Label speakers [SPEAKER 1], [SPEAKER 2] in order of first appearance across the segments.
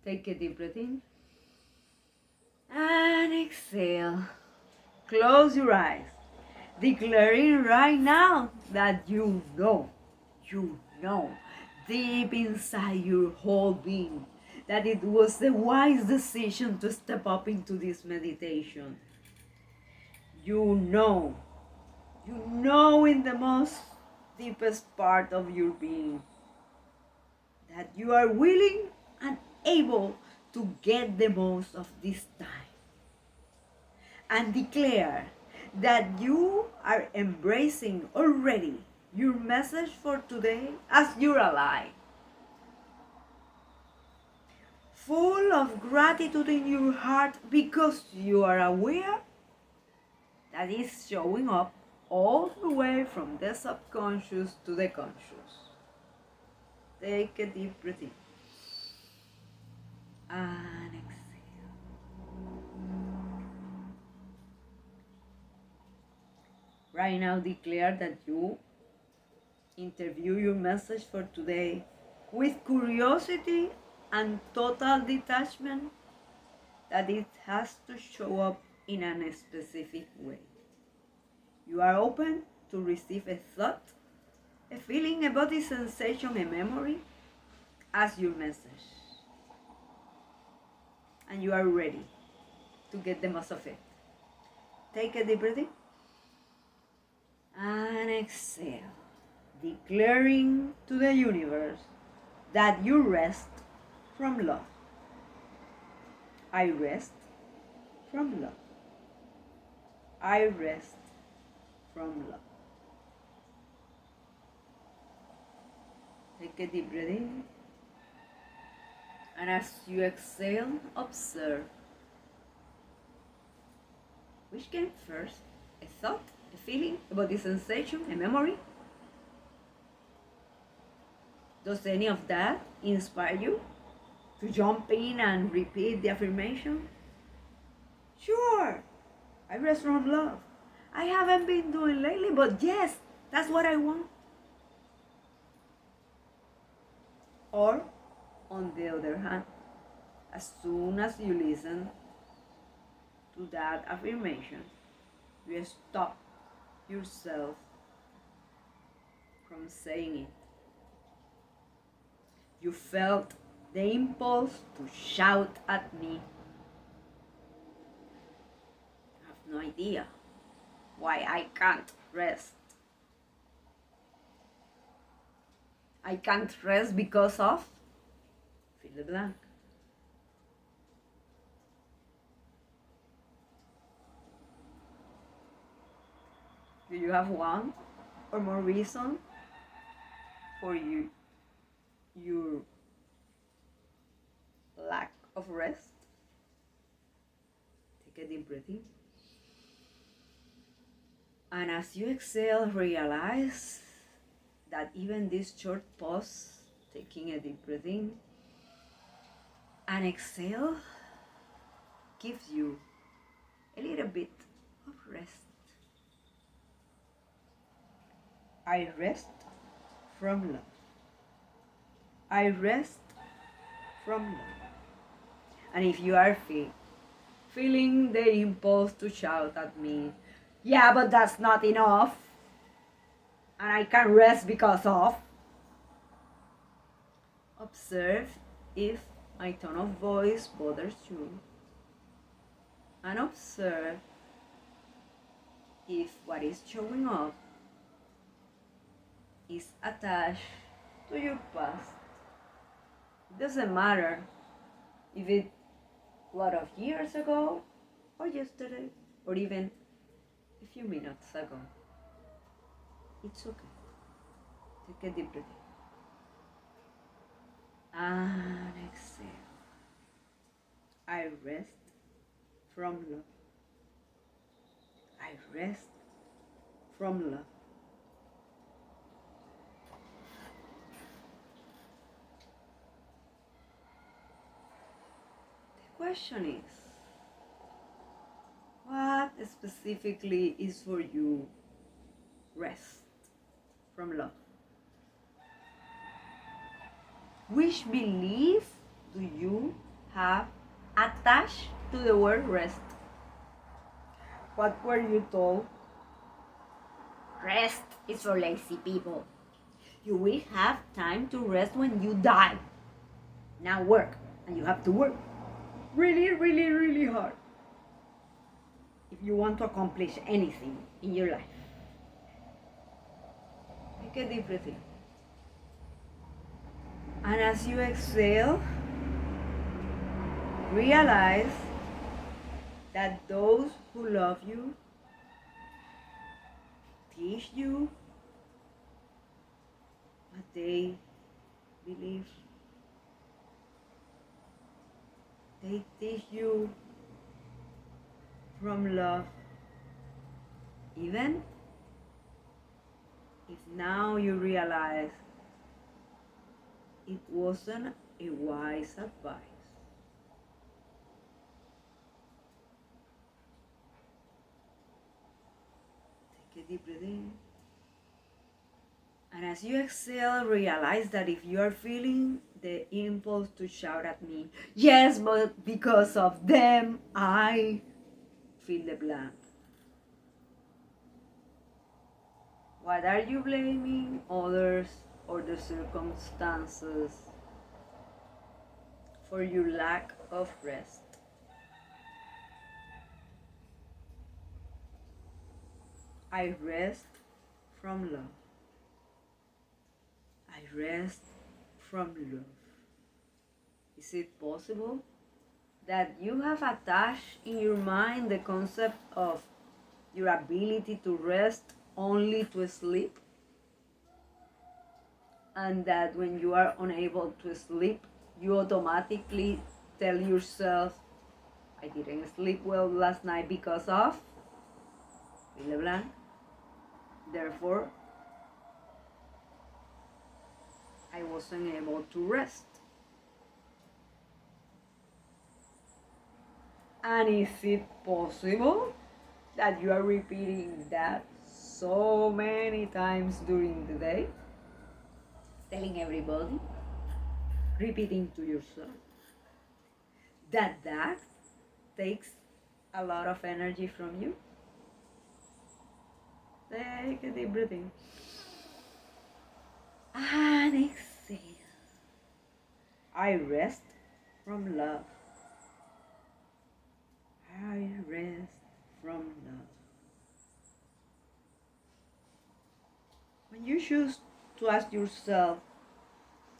[SPEAKER 1] Take a deep breath in and exhale. Close your eyes, declaring right now that you know, deep inside your whole being, that it was the wise decision to step up into this meditation. You know in the most deepest part of your being that you are willing and able to get the most of this time, and declare that you are embracing already your message for today as you're alive, full of gratitude in your heart because you are aware that is showing up all the way from the subconscious to the conscious. Take a deep breath in and exhale. Right now, declare that you interview your message for today with curiosity and total detachment, that it has to show up in a specific way. You are open to receive a thought, a feeling, a body sensation, a memory as your message. And you are ready to get the most of it. Take a deep breath in and exhale, declaring to the universe that you rest from love. I rest from love. I rest from love. Take a deep breath in, and as you exhale, observe which came first, a thought, a feeling, a body sensation, a memory. Does any of that inspire you to jump in and repeat the affirmation? Sure, I rest from love. I haven't been doing lately, but yes, that's what I want. Or, on the other hand, as soon as you listen to that affirmation, you stop yourself from saying it. You felt the impulse to shout at me. I have no idea why I can't rest. I can't rest because of, fill the blank. Do you have one or more reason for your lack of rest? Take a deep breath in. And as you exhale, realize that even this short pause, taking a deep breath in and exhale, gives you a little bit of rest. I rest from love. I rest from love. And if you are feeling the impulse to shout at me, yeah, but that's not enough, and I can't rest because of, observe if my tone of voice bothers you, and observe if what is showing up is attached to your past. It doesn't matter if it's a lot of years ago, or yesterday, or even a few minutes ago. It's okay. Take a deep breath and exhale. I rest from love. I rest from love. The question is, what specifically is for you rest from love? Which belief do you have attached to the word rest? What were you told? Rest is for lazy people. You will have time to rest when you die. Now work, and you have to work really, really, really hard if you want to accomplish anything in your life. Take a deep breath in. And as you exhale, realize that those who love you, teach you what they believe. They teach you from love, even if now you realize it wasn't a wise advice. Take a deep breath in. And as you exhale, realize that if you are feeling the impulse to shout at me, yes, but because of them, I fill the blank. What are you blaming? Others or the circumstances for your lack of rest? I rest from love. I rest from love. Is it possible that you have attached in your mind the concept of your ability to rest only to sleep? And that when you are unable to sleep, you automatically tell yourself, I didn't sleep well last night because of fill the blank. Therefore, I wasn't able to rest. And is it possible that you are repeating that so many times during the day? Telling everybody, repeating to yourself, that takes a lot of energy from you? Take a deep breath in. And exhale. I rest from love. I rest from love. When you choose to ask yourself,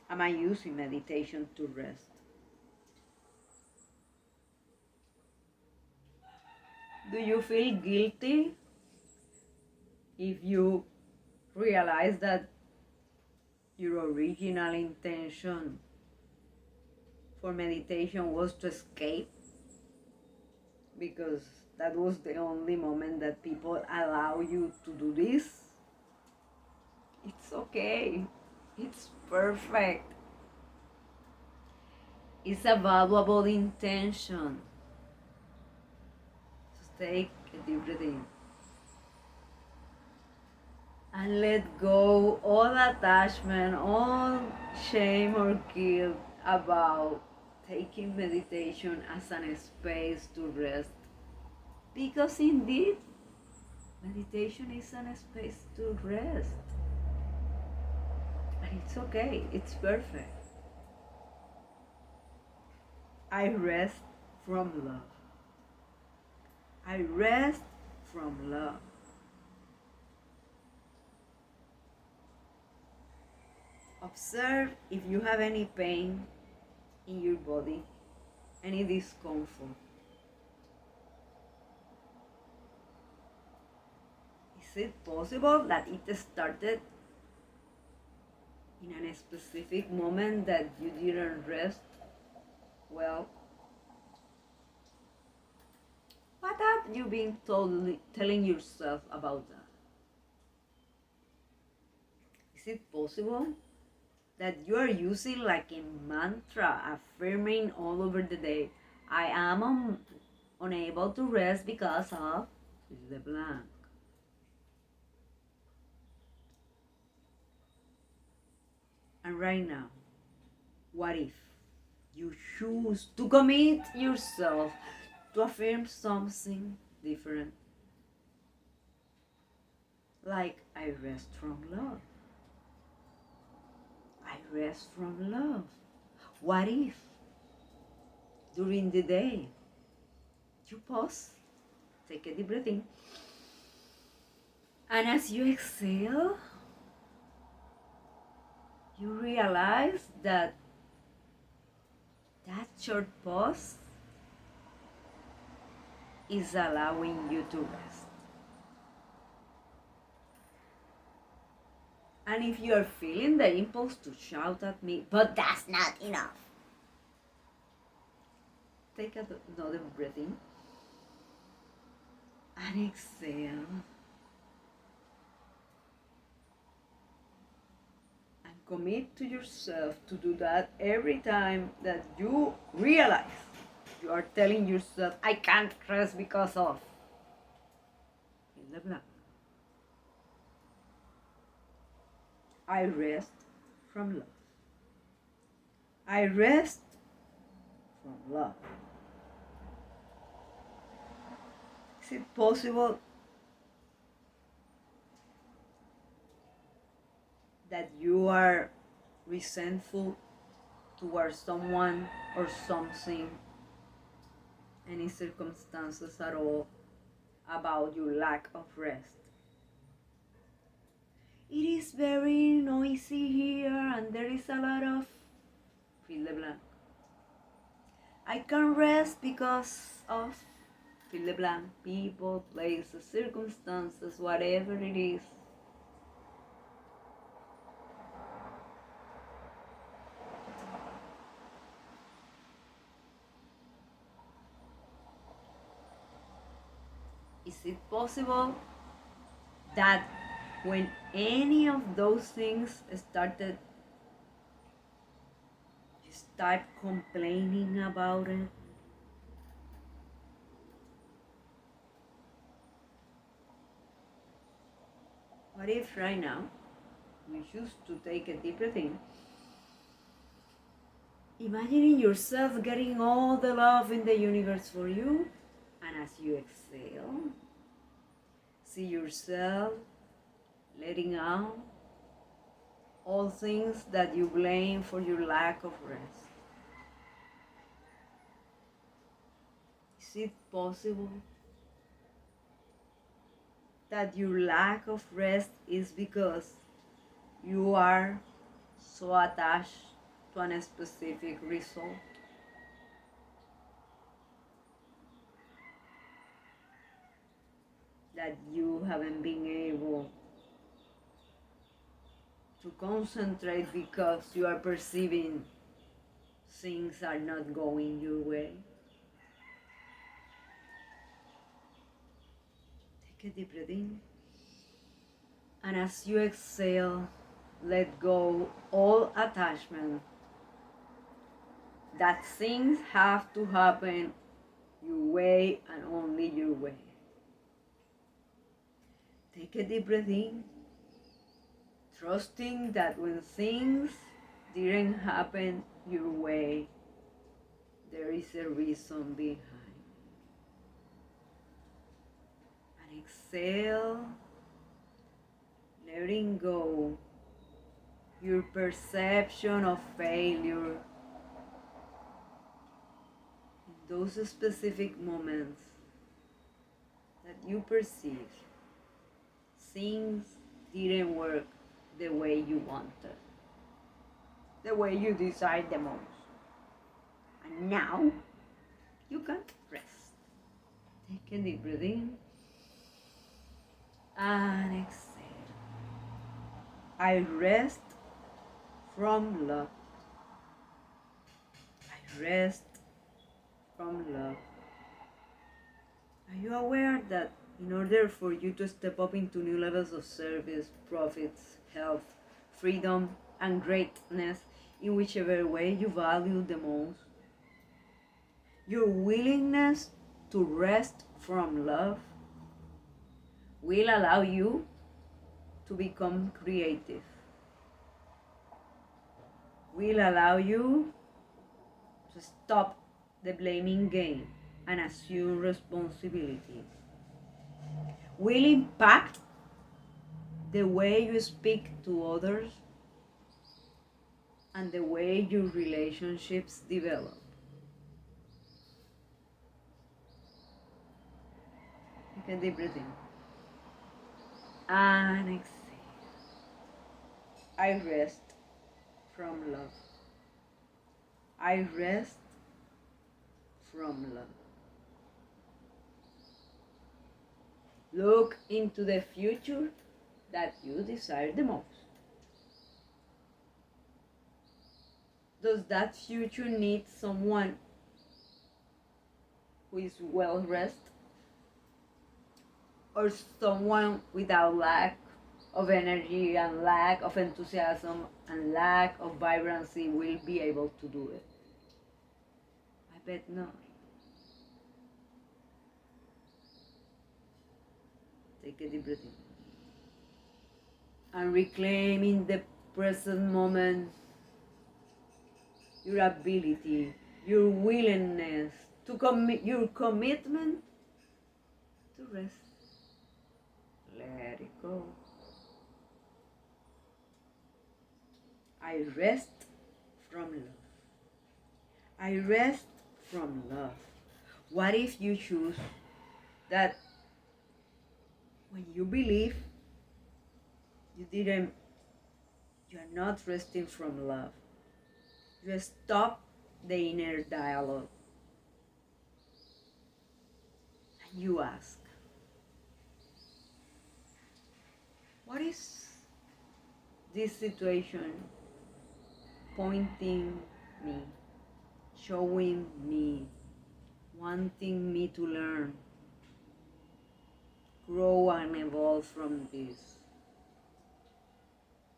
[SPEAKER 1] am I using meditation to rest? Do you feel guilty if you realize that your original intention for meditation was to escape? Because that was the only moment that people allow you to do this? It's okay. It's perfect. It's a valuable intention. Just take a deep breath in. And let go all attachment, all shame or guilt about taking meditation as a space to rest. Because indeed, meditation is a space to rest. And it's okay, it's perfect. I rest from love. I rest from love. Observe if you have any pain in your body, any discomfort. Is it possible that it started in a specific moment that you didn't rest well? What have you been telling yourself about that? Is it possible that you are using like a mantra, affirming all over the day, I am unable to rest because of the blank? And right now, what if You choose to commit yourself to affirm something different. Like, I rest from love. I rest from love. What if during the day you pause, take a deep breath in, and as you exhale, you realize that that short pause is allowing you to rest. And if you are feeling the impulse to shout at me, but that's not enough, take another breath in and exhale. And commit to yourself to do that every time that you realize you are telling yourself, I can't rest because of. Fill the blank. I rest from love. I rest from love. Is it possible that you are resentful towards someone or something, any circumstances at all, about your lack of rest? It is very noisy here and there is a lot of fill the blank. I can't rest because of fill the blank, people, places, circumstances, whatever it is. Is it possible that when any of those things started, you start complaining about it? What if right now you choose to take a deep breath in, imagining yourself getting all the love in the universe for you, and as you exhale, see yourself letting out all things that you blame for your lack of rest. Is it possible that your lack of rest is because you are so attached to a specific result? That you haven't been able to concentrate because you are perceiving things are not going your way? Take a deep breath in. And as you exhale, let go all attachment that things have to happen your way and only your way. Take a deep breath in, trusting that when things didn't happen your way, there is a reason behind. And exhale, letting go your perception of failure in those specific moments that you perceive things didn't work the way you wanted, the way you desired the most. And now you can rest. Take a deep breath in and exhale. I rest from love. I rest from love. Are you aware that in order for you to step up into new levels of service, profits, health, freedom, and greatness in whichever way you value the most, your willingness to rest from love will allow you to become creative, will allow you So stop the blaming game and assume responsibility. Will impact the way you speak to others and the way your relationships develop. Take a deep breath in. And exhale. I rest from love. I rest from love. Look into the future that you desire the most. Does that future need someone who is well rested? Or someone without lack of energy and lack of enthusiasm and lack of vibrancy will be able to do it? I bet not. Take a deep breath in. And reclaim in the present moment your ability, your willingness to commit, your commitment to rest. Let it go. I rest from love. I rest from love. What if you choose that when you believe you're not resting from love? You stop the inner dialogue and you ask, what is this situation pointing me, showing me, wanting me to learn, grow and evolve from this?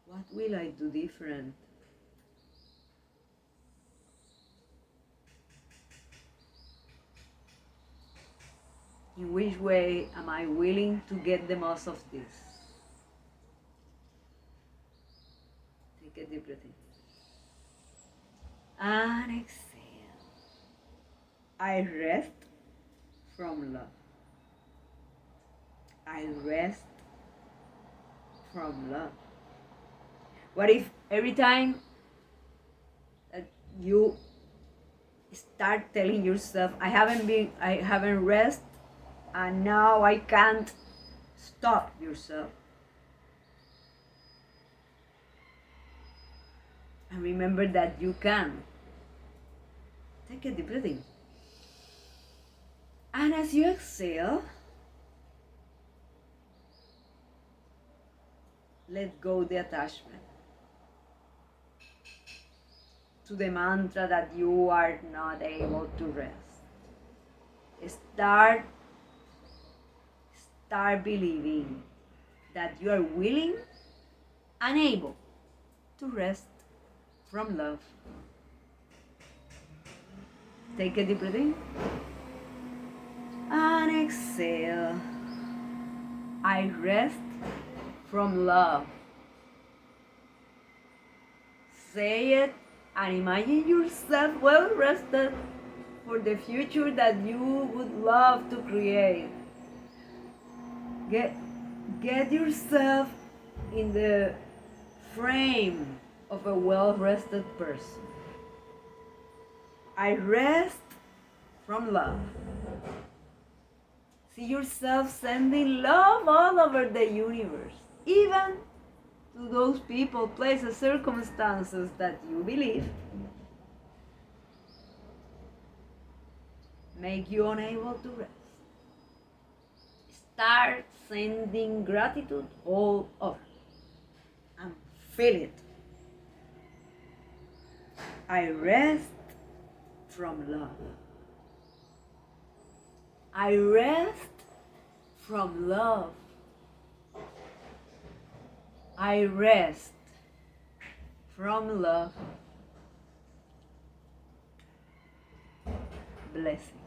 [SPEAKER 1] What will I do different? In which way am I willing to get the most of this? Take a deep breath in. And exhale. I rest from love. I rest from love. What if every time that you start telling yourself, I haven't rest, and now I can't, stop yourself and remember that you can. Take a deep breath in. And as you exhale, let go the attachment to the mantra that you are not able to rest. Start believing that you are willing and able to rest from love. Take a deep breath in and exhale. I rest from love. Say it and imagine yourself well rested for the future that you would love to create. Get yourself in the frame of a well-rested person. I rest from love. See yourself sending love all over the universe, even to those people, places, circumstances that you believe make you unable to rest. Start sending gratitude all over and feel it. I rest from love. I rest from love. I rest from love. Blessings.